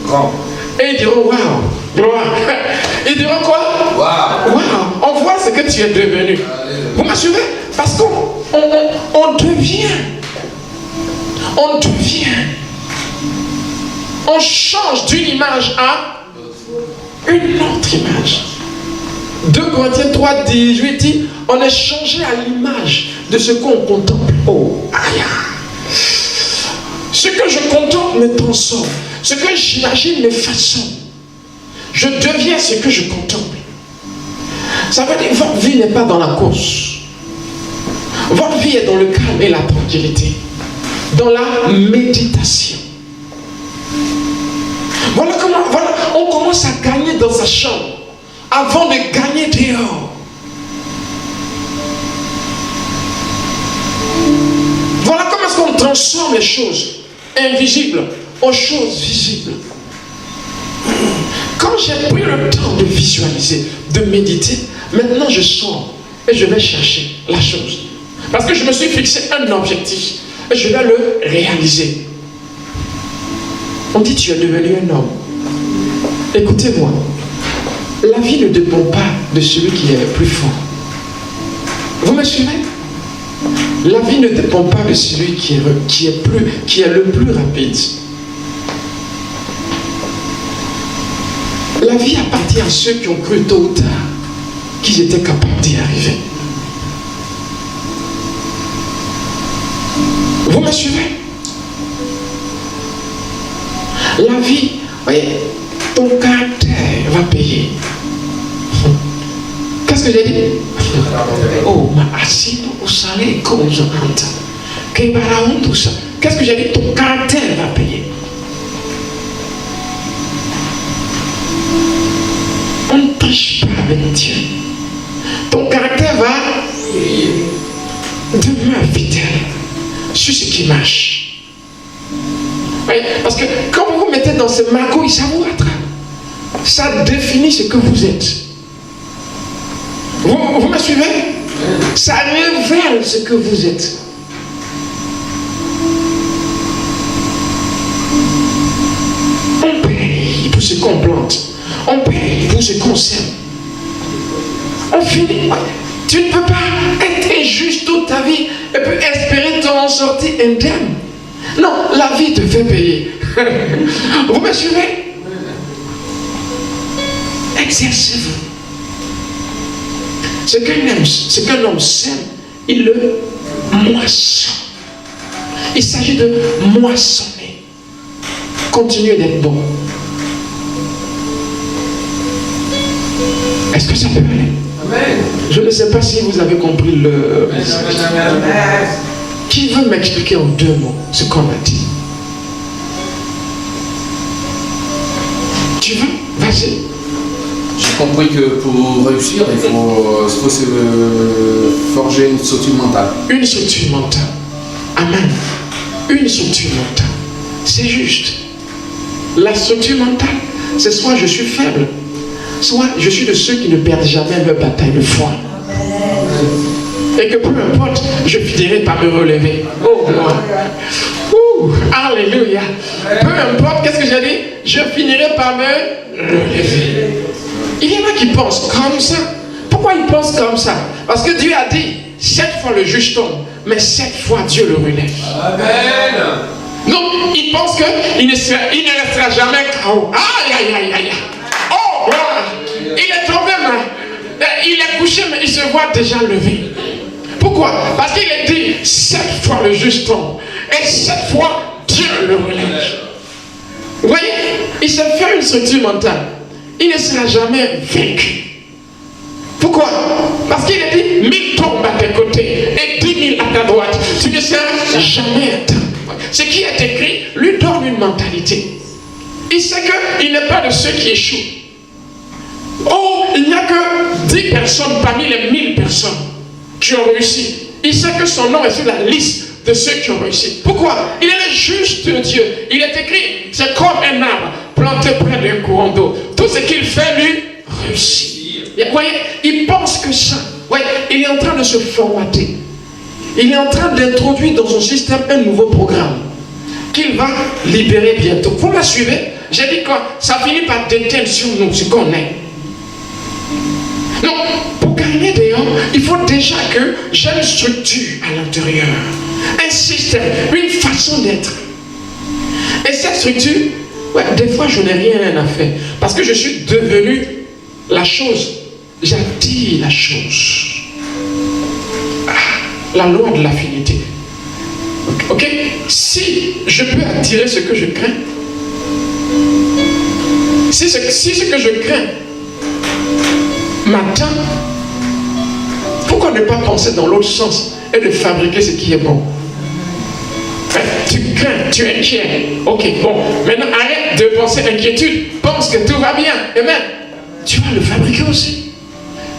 Grand. Et ils diront waouh, gloire. Ils diront quoi? Waouh. Waouh, on voit ce que tu es devenu. Vous me suivez? Parce qu'on devient. On devient. On change d'une image à une autre image. 2 Corinthiens 3, 18 dit, on est changé à l'image de ce qu'on contemple. Oh, aïe. Ce que je contemple me transforme. Ce que j'imagine me façonne. Je deviens ce que je contemple. Ça veut dire que votre vie n'est pas dans la course. Votre vie est dans le calme et la tranquillité. Dans la méditation. Voilà comment on commence à gagner dans sa chambre avant de gagner dehors. Voilà comment est-ce qu'on transforme les choses invisibles aux choses visibles. Quand j'ai pris le temps de visualiser, de méditer, maintenant je sors et je vais chercher la chose. Parce que je me suis fixé un objectif et je vais le réaliser. On dit tu es devenu un homme. Écoutez-moi, la vie ne dépend pas de celui qui est plus fort. Vous me suivez? La vie ne dépend pas de celui qui est le plus rapide. La vie appartient à ceux qui ont cru tôt ou tard qu'ils étaient capables d'y arriver. Vous me suivez? La vie, voyez, ton caractère va payer. Qu'est-ce que j'ai dit? Oh, ma assis au salaire comme je rentre. Qu'est-ce que j'ai dit? Ton caractère va payer. On ne triche pas avec Dieu. Ton caractère va demeurer fidèle sur ce qui marche. Oui, parce que quand vous vous mettez dans ce magouille, ça vous attrape. Ça définit ce que vous êtes. Vous me suivez? Ça révèle ce que vous êtes. On paye pour ce qu'on plante. On paye pour ce qu'on sème. On finit. Tu ne peux pas être injuste toute ta vie et puis espérer t'en sortir indemne. Non, la vie te fait payer. Vous me suivez? Exercez-vous. Ce qu'un homme sème, il le moissonne. Il s'agit de moissonner. Continuez d'être bon. Est-ce que ça peut aller? Amen. Je ne sais pas si vous avez compris le message. Qui veut m'expliquer en 2 mots ce qu'on a dit? Tu veux? Vas-y. J'ai compris que pour réussir, il faut forger une structure mentale. Une structure mentale. Amen. Une structure mentale. C'est juste. La structure mentale, c'est soit je suis faible, soit je suis de ceux qui ne perdent jamais leur bataille de foi. Et que peu importe, je finirai par me relever. Oh, moi. Alléluia. Peu importe, qu'est-ce que j'ai dit? Je finirai par me relever. Il y en a qui pensent comme ça. Pourquoi ils pensent comme ça? Parce que Dieu a dit, 7 fois le juge tombe, mais 7 fois Dieu le relève. Amen. Donc, ils pensent qu'il ne restera jamais KO. Aïe, aïe, aïe, aïe. Oh, voilà. Il est tombé, mais il est couché, mais il se voit déjà levé. Pourquoi? Parce qu'il est dit 7 fois le juge tombe et 7 fois Dieu le relève. Vous voyez? Il s'est fait une structure mentale. Il ne sera jamais vaincu. Pourquoi? Parce qu'il est dit 1000 tombent à tes côtés et 10 000 à ta droite. Tu ne seras jamais atteint. Ce qui est écrit lui donne une mentalité. Il sait qu'il n'est pas de ceux qui échouent. Oh, il n'y a que 10 personnes parmi les 1000 personnes qui ont réussi. Il sait que son nom est sur la liste de ceux qui ont réussi. Pourquoi? Il est le juge de Dieu. Il est écrit, c'est comme un arbre planté près d'un courant d'eau. Tout ce qu'il fait, lui, réussit. Et vous voyez, il pense que ça. Ouais, il est en train de se formater. Il est en train d'introduire dans son système un nouveau programme qu'il va libérer bientôt. Vous me suivez? J'ai dit quoi? Ça finit par déteindre sur nous ce qu'on est. Non, pour gagner des hommes, il faut déjà que j'ai une structure à l'intérieur, un système, une façon d'être. Et cette structure, ouais, des fois je n'ai rien à faire parce que je suis devenu la chose. J'attire la chose. La loi de l'affinité. Ok? Si je peux attirer ce que je crains, si ce que je crains m'attend, pourquoi ne pas penser dans l'autre sens et de fabriquer ce qui est bon? Tu crains, tu es inquiet. Ok, bon. Maintenant, arrête de penser inquiétude. Pense que tout va bien. Amen. Tu vas le fabriquer aussi.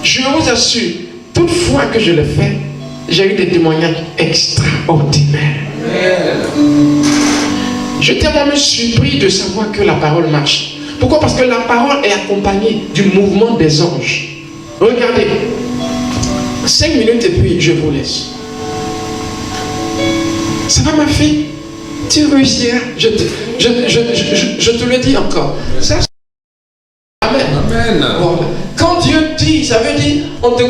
Je vous assure, toute fois que je le fais, j'ai eu des témoignages extraordinaires. J'étais moi-même surpris de savoir que la parole marche. Pourquoi? Parce que la parole est accompagnée du mouvement des anges. Regardez. 5 minutes et puis je vous laisse. Ça va ma fille? Tu réussiras. Je te le dis encore. Ça, amen. Amen. Voilà. Quand Dieu dit, ça veut dire on te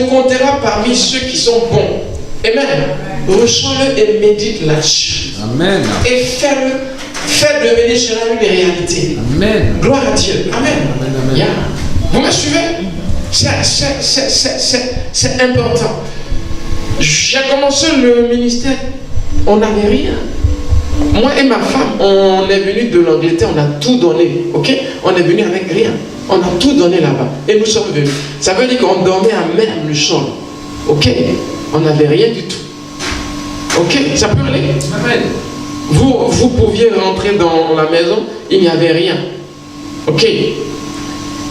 comptera parmi ceux qui sont bons. Amen. Reçois-le et médite là-dessus. Amen. Et fais-le. Fais devenir cela une réalité. Amen. Gloire à Dieu. Amen. Amen, amen. Yeah. Vous me suivez? C'est important. J'ai commencé le ministère, on n'avait rien. Moi et ma femme, on est venu de l'Angleterre, on a tout donné. Ok? On est venu avec rien. On a tout donné là-bas. Et nous sommes venus. Ça veut dire qu'on dormait à même le sol. Ok? On n'avait rien du tout. Ok? Ça peut aller? Amen. Vous pouviez rentrer dans la maison, il n'y avait rien. Ok?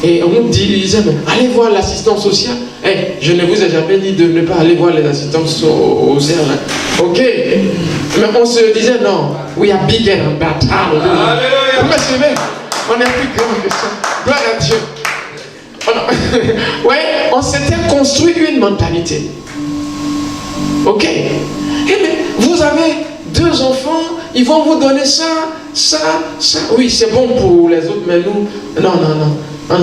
Et on nous disait, allez voir l'assistance sociale. Hey, je ne vous ai jamais dit de ne pas aller voir les assistantes sociales. Ok? Mais on se disait, non, we are bigger than that. Hallelujah. Vous me suivez? On est plus grand que ça. Gloire à Dieu. Ouais, on s'était construit une mentalité. Ok? Et mais vous avez 2 enfants, ils vont vous donner ça. Oui, c'est bon pour les autres, mais nous, non. Je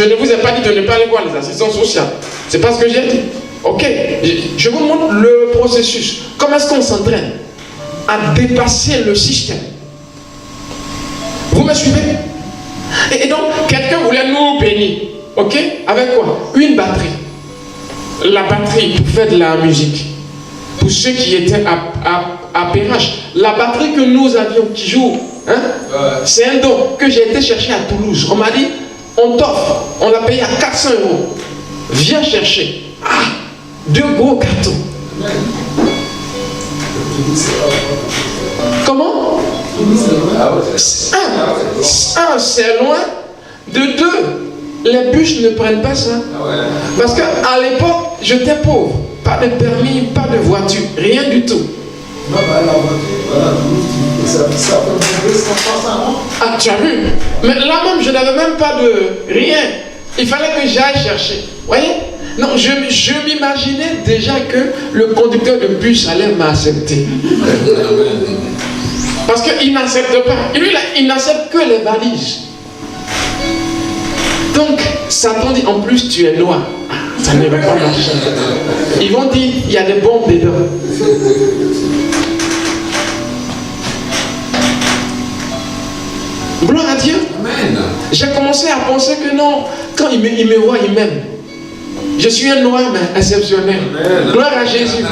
ne vous ai pas dit de ne pas aller voir les assistants sociaux. C'est pas ce que j'ai dit. Ok, je vous montre le processus. Comment est-ce qu'on s'entraîne à dépasser le système? Vous me suivez? Et donc, quelqu'un voulait nous bénir. Ok? Avec quoi? Une batterie. La batterie pour faire de la musique. Pour ceux qui étaient à PRH. La batterie que nous avions qui joue. Hein? C'est un don que j'ai été chercher à Toulouse. On m'a dit, on t'offre, on l'a payé à 400 €. Viens chercher. 2 gros cartons. Comment? C'est loin. De 2, les bus ne prennent pas ça. Parce qu'à l'époque, j'étais pauvre. Pas de permis, pas de voiture, rien du tout. Ah, tu as vu? Mais là même, je n'avais même pas de rien. Il fallait que j'aille chercher. Voyez? Non, je m'imaginais déjà que le conducteur de bus allait m'accepter. Parce qu'il n'accepte pas. Lui, il n'accepte que les valises. Donc, Satan dit, en plus, tu es noir. Ça ne va pas marcher. Ils vont dire, il y a des bombes dedans. Gloire à Dieu. Amen. J'ai commencé à penser que non, quand il me voit, il m'aime. Je suis un noir, mais exceptionnel. Amen. Gloire à Jésus.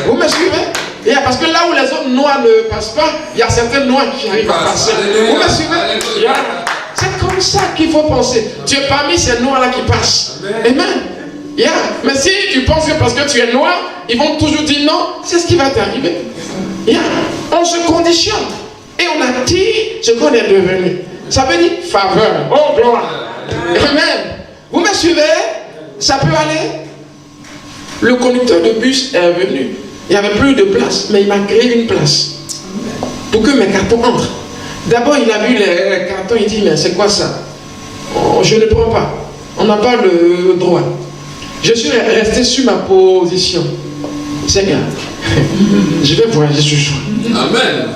Vous me suivez? Parce que là où les autres noirs ne passent pas, il y a certains noirs qui arrivent à passer. Vous me suivez? C'est comme ça qu'il faut penser. Tu es parmi ces noirs-là qui passent. Amen. Mais si tu penses que parce que tu es noir, ils vont toujours dire non, c'est ce qui va t'arriver. On se conditionne. Et on attire ce qu'on est devenu. Ça veut dire faveur. Oh, gloire. Amen. Vous me suivez? Ça peut aller? Le conducteur de bus est venu. Il n'y avait plus de place, mais il m'a créé une place. Pour que mes cartons entrent. D'abord, il a vu les cartons, il dit, mais c'est quoi ça? Oh, je ne prends pas. On n'a pas le droit. Je suis resté sur ma position. Seigneur, je vais voyager ce jour. Amen.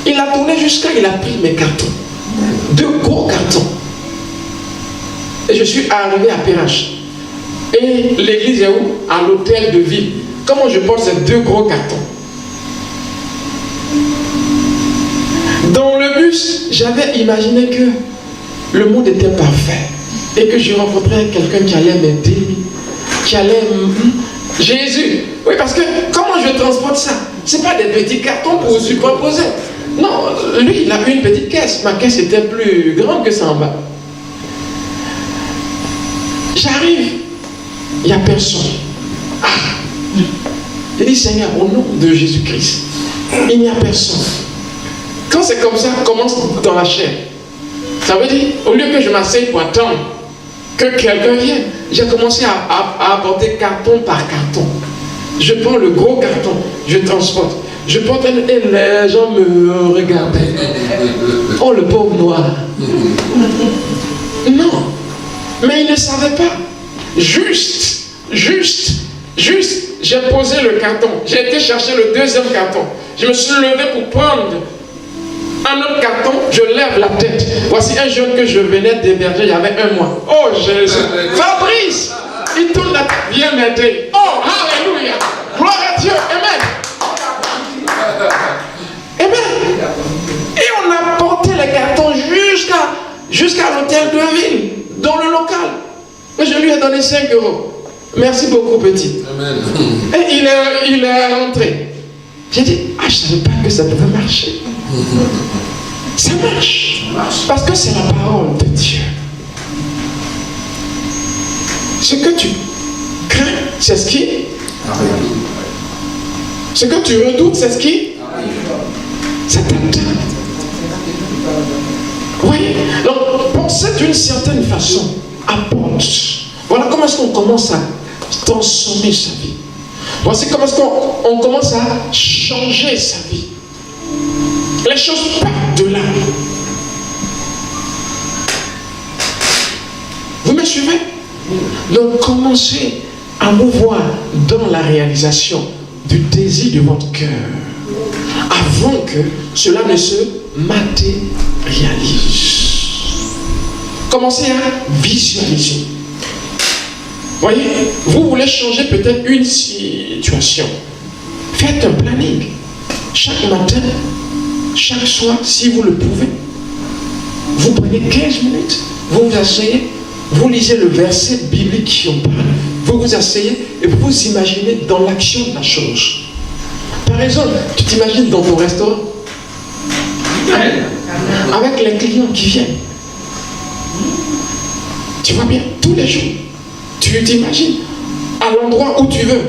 Il a tourné jusqu'à, il a pris mes cartons. 2 gros cartons. Et je suis arrivé à Perrache. Et l'église est où? À l'hôtel de ville. Comment je porte ces 2 gros cartons? Dans le bus, j'avais imaginé que le monde était parfait. Et que je rencontrais quelqu'un qui allait m'aider. Qui allait... Jésus. Oui, parce que comment je transporte ça? Ce n'est pas des petits cartons pour superposer. Non, lui, il a une petite caisse. Ma caisse était plus grande que ça en bas. J'arrive. Il n'y a personne. Ah. Je dis, Seigneur, au nom de Jésus-Christ, il n'y a personne. Quand c'est comme ça, commence dans la chair. Ça veut dire, au lieu que je m'asseye pour attendre que quelqu'un vienne, j'ai commencé à apporter carton par carton. Je prends le gros carton, je transporte. Je porte et les gens me regardaient. Oh, le pauvre noir. Non. Mais il ne savait pas. Juste, j'ai posé le carton. J'ai été chercher le 2e carton. Je me suis levé pour prendre un autre carton. Je lève la tête. Voici un jeune que je venais d'héberger il y avait 1 mois. Oh Jésus. Fabrice, il tourne la tête. Viens m'aider. Oh, alléluia. Gloire à Dieu. Amen. Amen. Et on a porté les cartons jusqu'à l'hôtel de ville, dans le local. Et je lui ai donné 5 €. Merci beaucoup, petit. Amen. Et il est rentré. J'ai dit, je ne savais pas que ça pouvait marcher. Ça marche. Parce que c'est la parole de Dieu. Ce que tu crains, c'est ce qui arrive. Ce que tu redoutes, c'est ce qui ça t'atteint. Oui. Donc, penser d'une certaine façon apporte. Voilà comment est-ce qu'on commence à transformer sa vie. Voici comment est-ce qu'on commence à changer sa vie. Les choses partent de là. Vous me suivez? Donc, commencez à mouvoir dans la réalisation du désir de votre cœur avant que cela ne se matérialise. Commencez à visualiser. Voyez, vous voulez changer peut-être une situation. Faites un planning. Chaque matin, chaque soir, si vous le pouvez, vous prenez 15 minutes, vous vous asseyez, vous lisez le verset biblique qui en parle, vous vous asseyez et vous vous imaginez dans l'action de la chose. Par exemple, tu t'imagines dans ton restaurant avec les clients qui viennent. Tu vois bien, tous les jours, tu t'imagines à l'endroit où tu veux.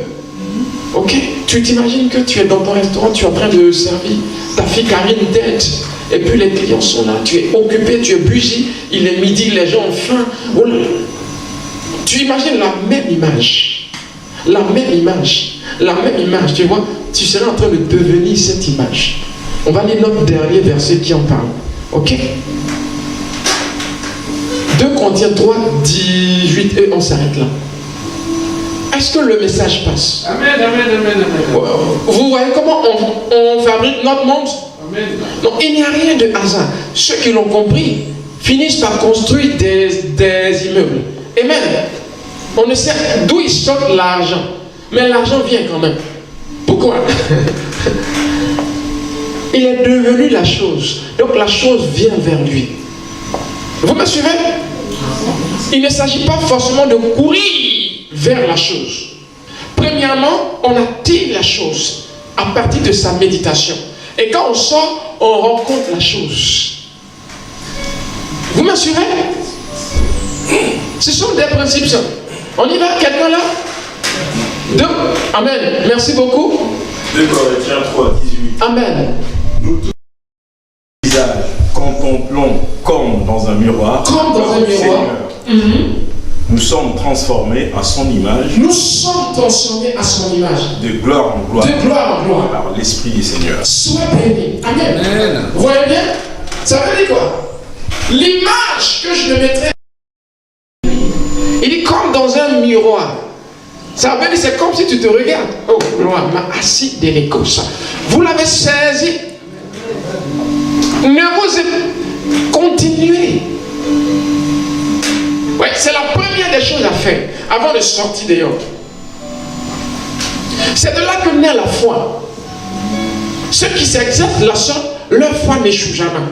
Ok? Tu t'imagines que tu es dans ton restaurant, tu es en train de servir, ta fille Karine tête, et puis les clients sont là, tu es occupé, tu es busy, il est midi, les gens ont faim. Oh là. Tu imagines la même image, tu vois, tu seras en train de devenir cette image. On va lire notre dernier verset qui en parle. Ok? 2 Corinthiens 3, 18 et on s'arrête là. Est-ce que le message passe? Amen. Vous voyez comment on fabrique notre monde? Amen. Donc il n'y a rien de hasard. Ceux qui l'ont compris finissent par construire des immeubles. Amen. On ne sait d'où ils sortent l'argent. Mais l'argent vient quand même. Pourquoi? Il est devenu la chose. Donc la chose vient vers lui. Vous me suivez? Il ne s'agit pas forcément de courir vers la chose. Premièrement, on attire la chose à partir de sa méditation. Et quand on sort, on rencontre la chose. Vous me suivez? Ce sont des principes simples. On y va? Quelqu'un là? 2. Amen. Merci beaucoup. 2 Corinthiens 3, 18. Amen. Nous tous visage, contemplons comme dans un miroir. Comme dans un miroir. Nous sommes transformés à son image. Nous sommes transformés à son image. De gloire en gloire. De gloire en gloire. Par l'Esprit du Seigneur. Sois béni. Amen. Amen. Vous voyez bien? Ça veut dire quoi? L'image que je me mettrai dans un miroir. Ça veut dire c'est comme si tu te regardes. Oh, gloire, m'a assis des l'écosse. Vous l'avez saisi. Ne vous continuez. Ouais, c'est la première des choses à faire avant de sortir dehors. C'est de là que naît la foi. Ceux qui s'exercent la sorte, leur foi n'échoue jamais.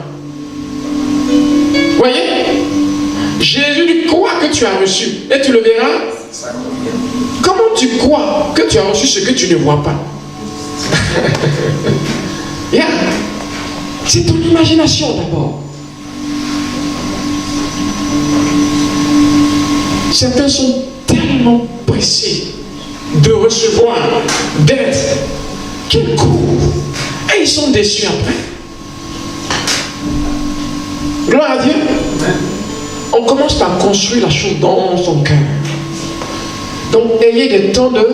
Voyez? Jésus dit, crois que tu as reçu et tu le verras. Comment tu crois que tu as reçu ce que tu ne vois pas? Yeah. C'est ton imagination d'abord. Certains sont tellement pressés de recevoir, d'être, qu'ils courent. Et ils sont déçus après. Gloire à Dieu. On commence par construire la chose dans son cœur. Donc, ayez des temps de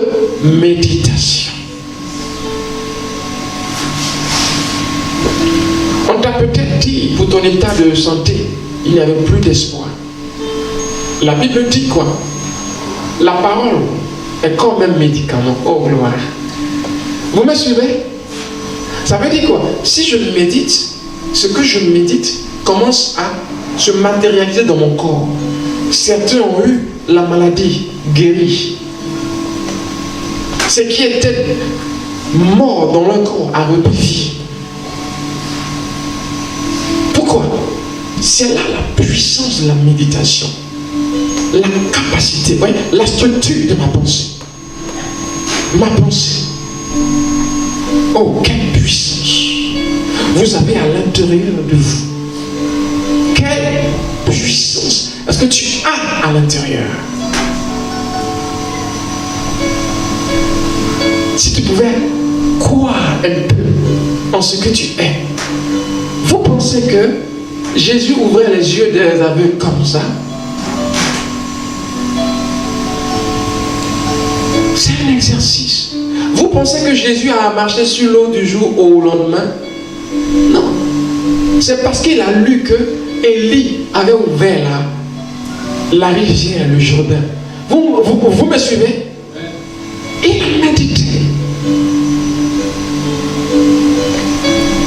méditation. On t'a peut-être dit, pour ton état de santé, il n'y avait plus d'espoir. La Bible dit quoi? La parole est comme un médicament. Oh, gloire. Vous me suivez? Ça veut dire quoi? Si je médite, ce que je médite commence à se matérialiser dans mon corps. Certains ont eu la maladie guérie. Ce qui était mort dans leur corps a repris. Pourquoi? C'est là la puissance de la méditation. La capacité, voyez, la structure de ma pensée. Ma pensée. Oh, quelle puissance vous avez à l'intérieur de vous. Quelle puissance est-ce que tu as à l'intérieur? Si tu pouvais croire un peu en ce que tu es, vous pensez que Jésus ouvrait les yeux des aveugles comme ça? C'est un exercice. Vous pensez que Jésus a marché sur l'eau du jour au lendemain? Non. C'est parce qu'il a lu que Élie avait ouvert la rivière, le Jourdain. Vous me suivez? Il a médité.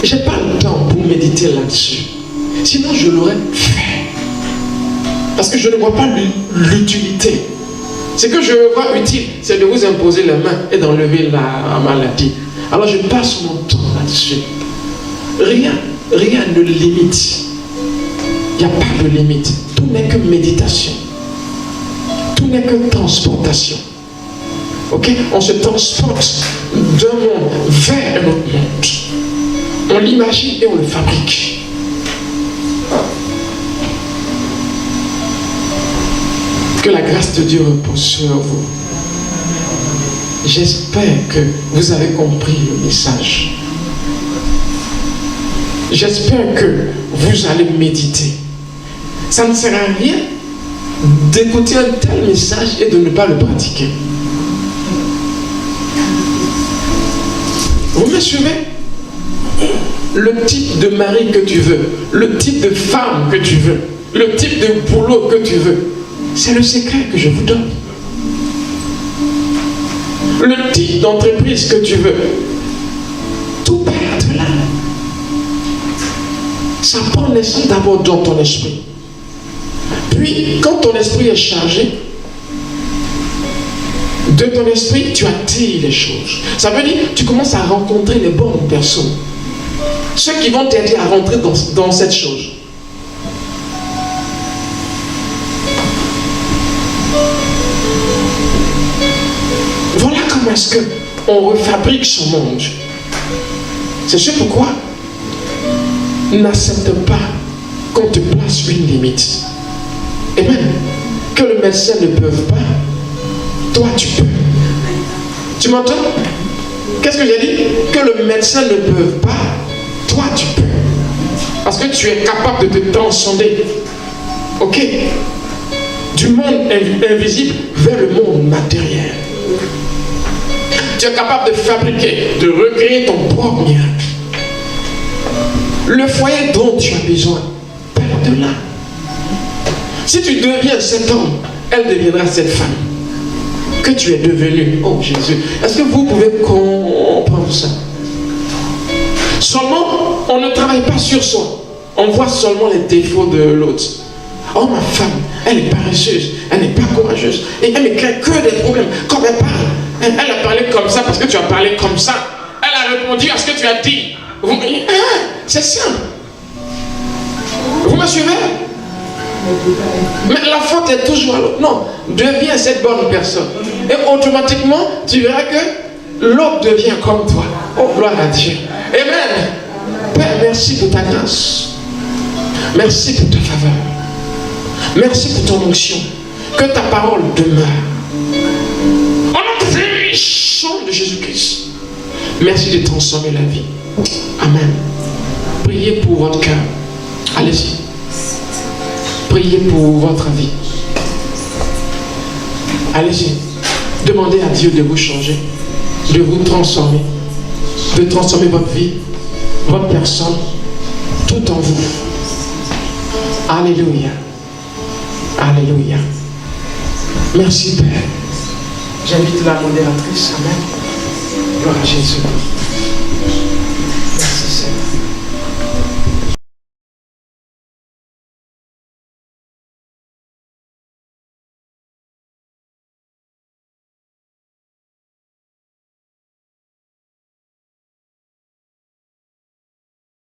Je n'ai pas le temps pour méditer là-dessus. Sinon, je l'aurais fait. Parce que je ne vois pas l'utilité. Ce que je vois utile, c'est de vous imposer les mains et d'enlever la maladie. Alors je passe mon temps là-dessus. Rien ne limite. Il n'y a pas de limite. Tout n'est que méditation. Tout n'est que transportation. Ok? On se transporte d'un monde vers un autre monde. On l'imagine et on le fabrique. Que la grâce de Dieu repose sur vous. J'espère que vous avez compris le message. J'espère que vous allez méditer. Ça ne sert à rien d'écouter un tel message et de ne pas le pratiquer. Vous me suivez? Le type de mari que tu veux, le type de femme que tu veux, le type de boulot que tu veux, c'est le secret que je vous donne. Le type d'entreprise que tu veux, tout part de là. Ça prend naissance d'abord dans ton esprit. Puis, quand ton esprit est chargé, de ton esprit, tu attires les choses. Ça veut dire que tu commences à rencontrer les bonnes personnes. Ceux qui vont t'aider à rentrer dans cette chose. Voilà comment est-ce qu'on refabrique son monde. C'est ce pourquoi n'accepte pas qu'on te place une limite. Et même que le médecin ne peut pas, toi tu peux. Tu m'entends? Qu'est-ce que j'ai dit? Que le médecin ne peut pas, toi tu peux. Parce que tu es capable de te transcender. Ok? Du monde invisible vers le monde matériel. Tu es capable de fabriquer, de recréer ton propre miracle. Le foyer dont tu as besoin, part de là. Si tu deviens cet homme elle deviendra cette femme que tu es devenue. Oh Jésus, est-ce que vous pouvez comprendre ça? Seulement, on ne travaille pas sur soi. On voit seulement les défauts de l'autre. Oh, ma femme, elle est paresseuse, elle n'est pas courageuse. Et elle ne crée que des problèmes. Quand elle parle, elle a parlé comme ça parce que tu as parlé comme ça. Elle a répondu à ce que tu as dit. C'est simple. Vous me suivez? Mais la faute est toujours à l'autre. Non, deviens cette bonne personne. Et automatiquement, tu verras que l'autre devient comme toi. Oh, gloire à Dieu. Amen. Père, merci pour ta grâce. Merci pour ta faveur. Merci pour ton onction. Que ta parole demeure. En notre puissance de Jésus-Christ. Merci de transformer la vie. Amen. Priez pour votre cœur. Allez-y. Priez pour votre vie. Allez-y. Demandez à Dieu de vous changer, de vous transformer, de transformer votre vie, votre personne, tout en vous. Alléluia. Alléluia. Merci Père. J'invite la modératrice. Amen. Gloire à Jésus. Merci Seigneur.